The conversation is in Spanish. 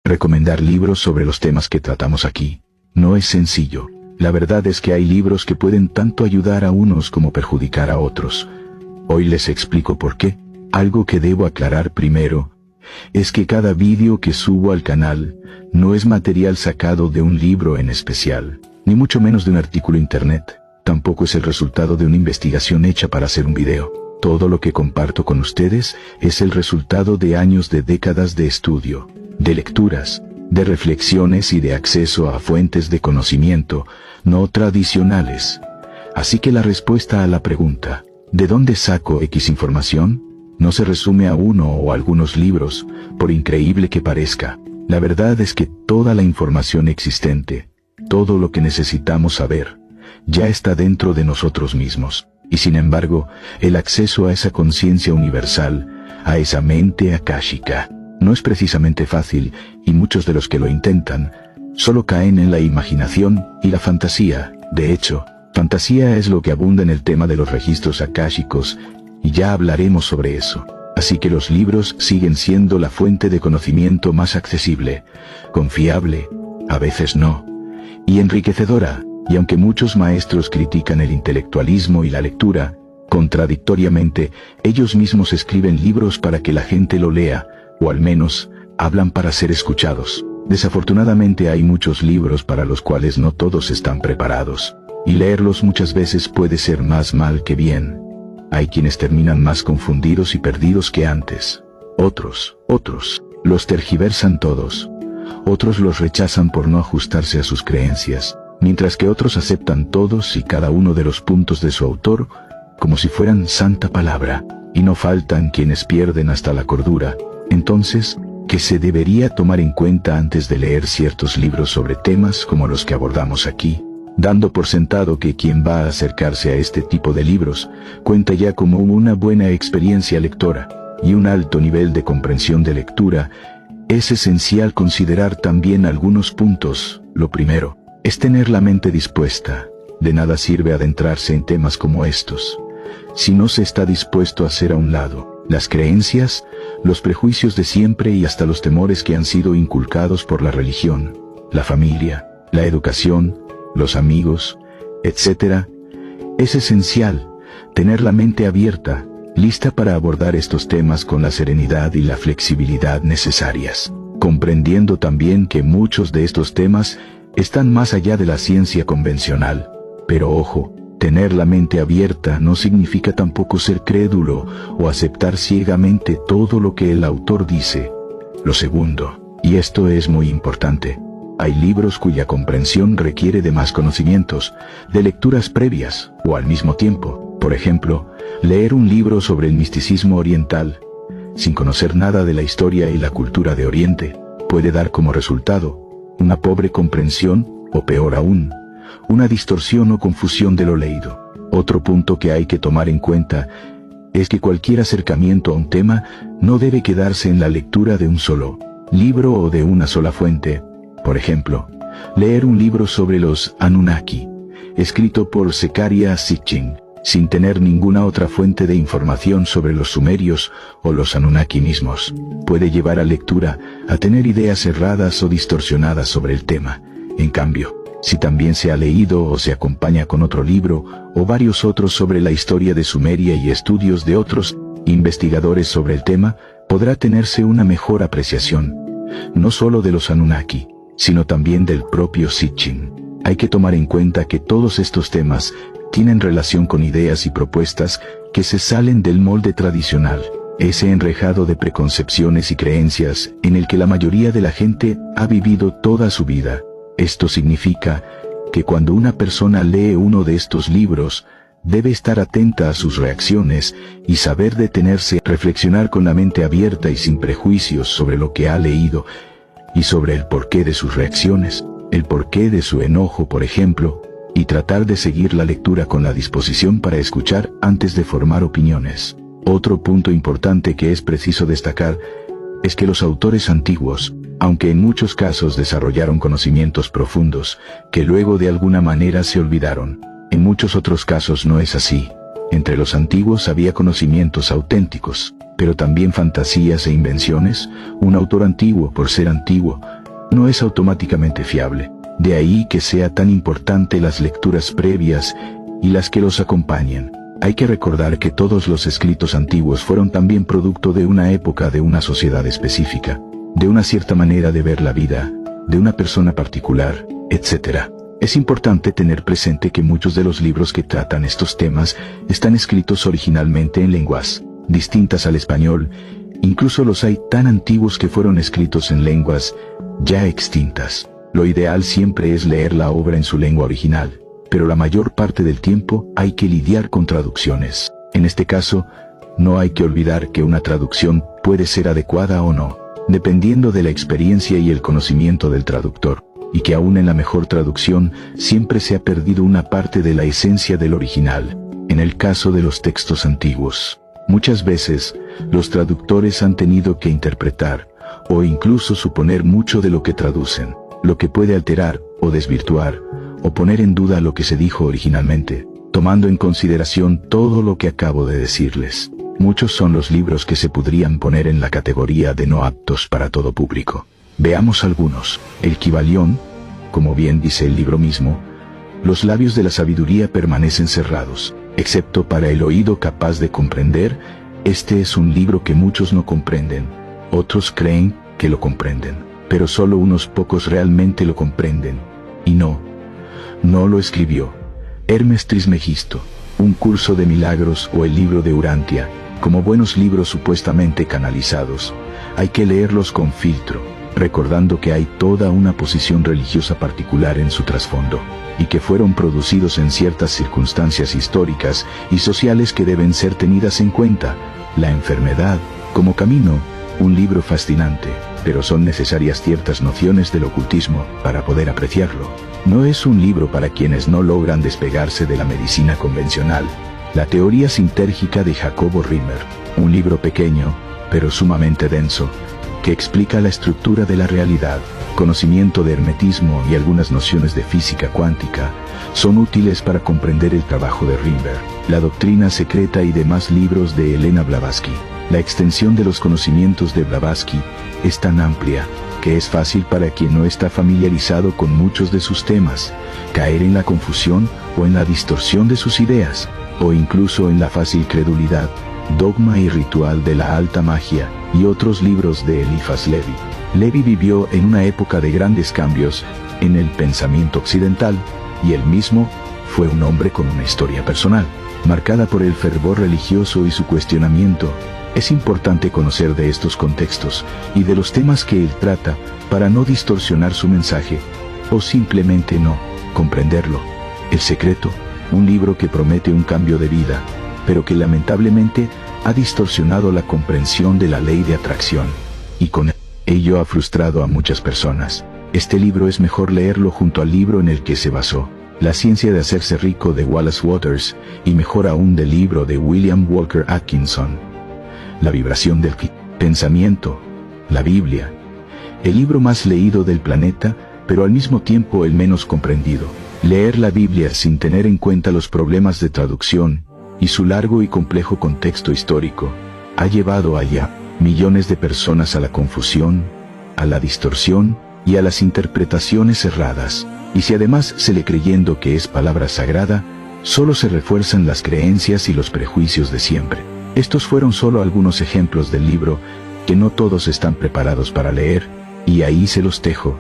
Recomendar libros sobre los temas que tratamos aquí no es sencillo. La verdad es que hay libros que pueden tanto ayudar a unos como perjudicar a otros. Hoy les explico por qué. Algo que debo aclarar primero es que cada vídeo que subo al canal no es material sacado de un libro en especial, ni mucho menos de un artículo internet. Tampoco es el resultado de una investigación hecha para hacer un video. Todo lo que comparto con ustedes es el resultado de años de décadas de estudio, de lecturas, de reflexiones y de acceso a fuentes de conocimiento no tradicionales. Así que la respuesta a la pregunta, ¿de dónde saco X información?, no se resume a uno o algunos libros, por increíble que parezca. La verdad es que toda la información existente, todo lo que necesitamos saber, ya está dentro de nosotros mismos. Y sin embargo, el acceso a esa conciencia universal, a esa mente akáshica, no es precisamente fácil, y muchos de los que lo intentan, solo caen en la imaginación y la fantasía. De hecho, fantasía es lo que abunda en el tema de los registros akáshicos, y ya hablaremos sobre eso. Así que los libros siguen siendo la fuente de conocimiento más accesible, confiable, a veces no, y enriquecedora. Y aunque muchos maestros critican el intelectualismo y la lectura, contradictoriamente, ellos mismos escriben libros para que la gente lo lea, o al menos, hablan para ser escuchados. Desafortunadamente hay muchos libros para los cuales no todos están preparados, y leerlos muchas veces puede ser más mal que bien. Hay quienes terminan más confundidos y perdidos que antes. Otros, los tergiversan todos. Otros los rechazan por no ajustarse a sus creencias, mientras que otros aceptan todos y cada uno de los puntos de su autor como si fueran santa palabra, y no faltan quienes pierden hasta la cordura. Entonces, ¿qué se debería tomar en cuenta antes de leer ciertos libros sobre temas como los que abordamos aquí? Dando por sentado que quien va a acercarse a este tipo de libros cuenta ya como una buena experiencia lectora y un alto nivel de comprensión de lectura, es esencial considerar también algunos puntos. Lo primero es tener la mente dispuesta. De nada sirve adentrarse en temas como estos si no se está dispuesto a hacer a un lado las creencias, los prejuicios de siempre y hasta los temores que han sido inculcados por la religión, la familia, la educación, los amigos, etc. Es esencial tener la mente abierta, lista para abordar estos temas con la serenidad y la flexibilidad necesarias, comprendiendo también que muchos de estos temas están más allá de la ciencia convencional. Pero ojo, tener la mente abierta no significa tampoco ser crédulo o aceptar ciegamente todo lo que el autor dice. Lo segundo, y esto es muy importante, hay libros cuya comprensión requiere de más conocimientos, de lecturas previas, o al mismo tiempo. Por ejemplo, leer un libro sobre el misticismo oriental, sin conocer nada de la historia y la cultura de Oriente, puede dar como resultado una pobre comprensión, o peor aún, una distorsión o confusión de lo leído. Otro punto que hay que tomar en cuenta es que cualquier acercamiento a un tema no debe quedarse en la lectura de un solo libro o de una sola fuente. Por ejemplo, leer un libro sobre los Anunnaki, escrito por Zecharia Sitchin, sin tener ninguna otra fuente de información sobre los sumerios o los Anunnaki mismos, puede llevar al lectura a tener ideas erradas o distorsionadas sobre el tema. En cambio, si también se ha leído o se acompaña con otro libro o varios otros sobre la historia de Sumeria y estudios de otros investigadores sobre el tema, podrá tenerse una mejor apreciación, no solo de los Anunnaki, sino también del propio Sitchin. Hay que tomar en cuenta que todos estos temas tienen relación con ideas y propuestas que se salen del molde tradicional, ese enrejado de preconcepciones y creencias en el que la mayoría de la gente ha vivido toda su vida. Esto significa que cuando una persona lee uno de estos libros, debe estar atenta a sus reacciones y saber detenerse, reflexionar con la mente abierta y sin prejuicios sobre lo que ha leído y sobre el porqué de sus reacciones, el porqué de su enojo, por ejemplo, y tratar de seguir la lectura con la disposición para escuchar antes de formar opiniones. Otro punto importante que es preciso destacar es que los autores antiguos, aunque en muchos casos desarrollaron conocimientos profundos, que luego de alguna manera se olvidaron, en muchos otros casos no es así. Entre los antiguos había conocimientos auténticos, pero también fantasías e invenciones. Un autor antiguo, por ser antiguo, no es automáticamente fiable. De ahí que sea tan importante las lecturas previas y las que los acompañen. Hay que recordar que todos los escritos antiguos fueron también producto de una época, de una sociedad específica, de una cierta manera de ver la vida, de una persona particular, etc. Es importante tener presente que muchos de los libros que tratan estos temas están escritos originalmente en lenguas distintas al español, incluso los hay tan antiguos que fueron escritos en lenguas ya extintas. Lo ideal siempre es leer la obra en su lengua original, pero la mayor parte del tiempo hay que lidiar con traducciones. En este caso, no hay que olvidar que una traducción puede ser adecuada o no, dependiendo de la experiencia y el conocimiento del traductor, y que aún en la mejor traducción siempre se ha perdido una parte de la esencia del original. En el caso de los textos antiguos, muchas veces los traductores han tenido que interpretar o incluso suponer mucho de lo que traducen, lo que puede alterar o desvirtuar o poner en duda lo que se dijo originalmente, tomando en consideración todo lo que acabo de decirles. Muchos son los libros que se podrían poner en la categoría de no aptos para todo público. Veamos algunos. El Kybalión, como bien dice el libro mismo, los labios de la sabiduría permanecen cerrados, excepto para el oído capaz de comprender. Este es un libro que muchos no comprenden, otros creen que lo comprenden, pero solo unos pocos realmente lo comprenden, y no lo escribió Hermes Trismegisto, Un curso de milagros o el libro de Urantia. Como buenos libros supuestamente canalizados, hay que leerlos con filtro, recordando que hay toda una posición religiosa particular en su trasfondo, y que fueron producidos en ciertas circunstancias históricas y sociales que deben ser tenidas en cuenta. La enfermedad, como camino, un libro fascinante, pero son necesarias ciertas nociones del ocultismo para poder apreciarlo. No es un libro para quienes no logran despegarse de la medicina convencional. La teoría sintérgica de Jacobo Rimmer, un libro pequeño, pero sumamente denso, que explica la estructura de la realidad, conocimiento de hermetismo y algunas nociones de física cuántica, son útiles para comprender el trabajo de Rimmer, la doctrina secreta y demás libros de Elena Blavatsky. La extensión de los conocimientos de Blavatsky es tan amplia que es fácil para quien no está familiarizado con muchos de sus temas caer en la confusión o en la distorsión de sus ideas, o incluso en la fácil credulidad, Dogma y ritual de la alta magia y otros libros de Eliphas Levi. Levi vivió en una época de grandes cambios en el pensamiento occidental, y él mismo fue un hombre con una historia personal, marcada por el fervor religioso y su cuestionamiento. Es importante conocer de estos contextos y de los temas que él trata para no distorsionar su mensaje, o simplemente no comprenderlo. El Secreto, un libro que promete un cambio de vida, pero que lamentablemente ha distorsionado la comprensión de la ley de atracción, y con ello ha frustrado a muchas personas. Este libro es mejor leerlo junto al libro en el que se basó, La ciencia de hacerse rico, de Wallace Waters, y mejor aún del libro de William Walker Atkinson, La vibración del pensamiento. La Biblia, el libro más leído del planeta, pero al mismo tiempo el menos comprendido. Leer la Biblia sin tener en cuenta los problemas de traducción y su largo y complejo contexto histórico ha llevado allá millones de personas a la confusión, a la distorsión y a las interpretaciones erradas. Y si además se le creyendo que es palabra sagrada, solo se refuerzan las creencias y los prejuicios de siempre. Estos fueron solo algunos ejemplos del libro que no todos están preparados para leer, y ahí se los dejo.